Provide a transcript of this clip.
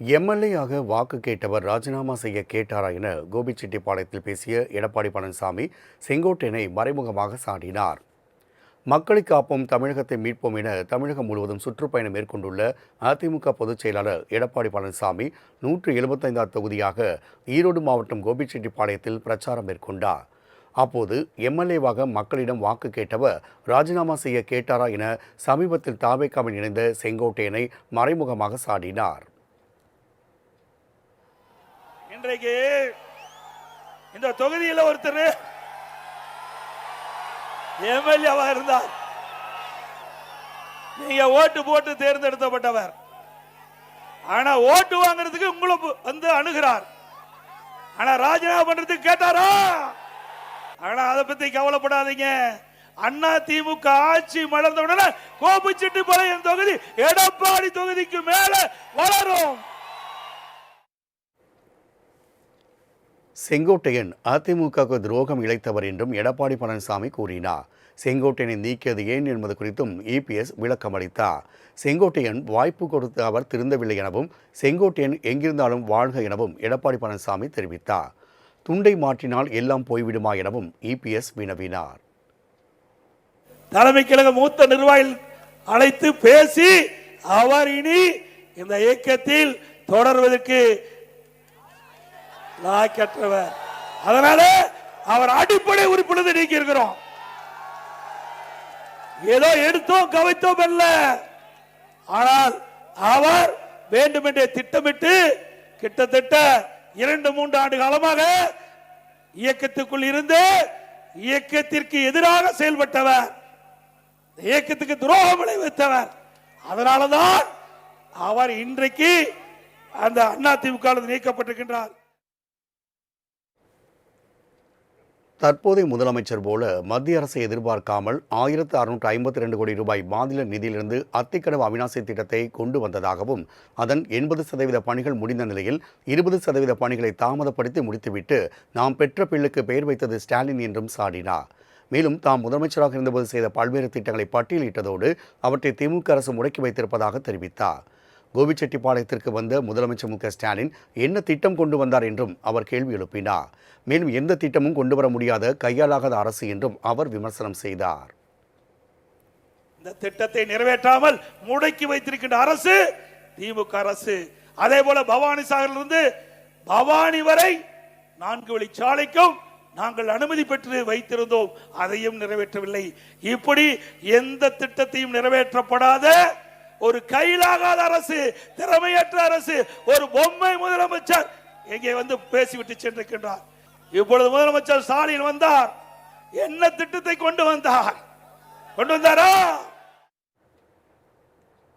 எம்எல்ஏயாக வாக்கு கேட்டவர் ராஜினாமா செய்ய கேட்டாரா என கோபிச்செட்டிப்பாளையத்தில் பேசிய எடப்பாடி பழனிசாமி செங்கோட்டையனை மறைமுகமாக சாடினார். மக்களை காப்போம், தமிழகத்தை மீட்போம் என தமிழகம் முழுவதும் சுற்றுப்பயணம் மேற்கொண்டுள்ள அதிமுக பொதுச் செயலாளர் எடப்பாடி பழனிசாமி 175வது தொகுதியாக ஈரோடு மாவட்டம் கோபிச்செட்டிப்பாளையத்தில் பிரச்சாரம் மேற்கொண்டார். அப்போது எம்எல்ஏவாக மக்களிடம் வாக்கு கேட்டவர் ராஜினாமா செய்ய கேட்டாரா என சமீபத்தில் தாவேகாவில் இணைந்த செங்கோட்டையனை மறைமுகமாக சாடினார். இன்றைக்கு இந்த தொகுதியில் ஒருத்தர் எம்எல்ஏவா இருந்தார். நீங்க ஓட்டு போட்டு தேர்ந்தெடுக்கப்பட்டவர். ஆனா ஓட்டு வாங்குறதுக்கு உங்களை வந்து அணுகிறார். ஆனா ராஜினாமா பண்றதுக்கு கேட்டாரா? ஆனா அதை பத்தி கவலைப்படாதீங்க. அண்ணா திமுக ஆட்சி மலர்ந்தவுடனே கோபிச்செட்டிப்பாளையம் தொகுதி எடப்பாடி தொகுதிக்கு மேல வளரும். செங்கோட்டையன் அதிமுகவுக்கு துரோகம் இழைத்தவர் என்றும் எடப்பாடி பழனிசாமி கூறினார். செங்கோட்டையனை நீக்கியது ஏன் என்பது குறித்தும் இபிஎஸ் விளக்கம் அளித்தார். செங்கோட்டையன் வாய்ப்பு கொடுத்த அவர் திருந்தவில்லை எனவும் செங்கோட்டையன் எங்கிருந்தாலும் வாழ்க எனவும் எடப்பாடி பழனிசாமி தெரிவித்தார். துண்டை மாற்றினால் எல்லாம் போய்விடுமா எனவும் இபிஎஸ் வினவினார். தலைமை கழக மூத்த நிர்வாகிகள் அழைத்து பேசி அவர் இனி இந்த இயக்கத்தில் தொடர்வதற்கு லாக்கற்றவர். அதனால அவர் அடிப்படை உறுப்பினர் நீக்கி இருக்கிறோம். ஏதோ எடுத்தோம் கவித்தோம் அல்ல. ஆனால் அவர் வேண்டுமென்றே திட்டமிட்டு கிட்டத்தட்ட 2-3 ஆண்டு காலமாக இயக்கத்துக்குள் இருந்து இயக்கத்திற்கு எதிராக செயல்பட்டவர், இயக்கத்துக்கு துரோகம் விளைவித்தவர். அதனாலதான் அவர் இன்றைக்கு அந்த அதிமுக நீக்கப்பட்டிருக்கின்றார். தற்போதைய முதலமைச்சர் போல மத்திய அரசை எதிர்பார்க்காமல் 1652 கோடி ரூபாய் மாநில நிதியிலிருந்து அத்திக்கடவு அவிநாசி திட்டத்தை கொண்டு வந்ததாகவும் அதன் 80% பணிகள் முடிந்த நிலையில் 20% பணிகளை தாமதப்படுத்தி முடித்துவிட்டு நாம் பெற்ற பிள்ளைக்கு பெயர் வைத்தது ஸ்டாலின் என்றும் சாடினார். மேலும் தாம் முதலமைச்சராக இருந்தபோது செய்த பல்வேறு திட்டங்களை பட்டியலிட்டதோடு அவற்றை திமுக அரசு முடக்கி வைத்திருப்பதாக தெரிவித்தார். கோபிச்செட்டிப்பாளையத்திற்கு வந்த முதலமைச்சர் மு க ஸ்டாலின் என்ன திட்டம் கொண்டு வந்தார் என்றும் அவர் கேள்வி எழுப்பினார். மேலும் எந்த திட்டமும் கொண்டு வர முடியாத கையாளாகாத அரசு என்றும் அவர் விமர்சனம் செய்தார். இந்த திட்டத்தை நிறைவேற்றாமல் முடக்கி வைத்திருக்கின்ற அரசு திமுக அரசு. அதே போல பவானி சாகரிலிருந்து பவானி வரை 4 வழிச்சாலைக்கும் நாங்கள் அனுமதி பெற்று வைத்திருந்தோம், அதையும் நிறைவேற்றவில்லை. இப்படி எந்த திட்டத்தையும் நிறைவேற்றப்படாத ஒரு கையிலாகாத அரசு, திறமையற்ற அரசு, ஒரு பொம்மை முதலமைச்சர் எங்கே வந்து பேசிவிட்டு சென்றிருக்கின்றார். இப்பொழுது முதலமைச்சர் ஸ்டாலின் வந்தார். என்ன திட்டத்தை கொண்டு வந்தாரா?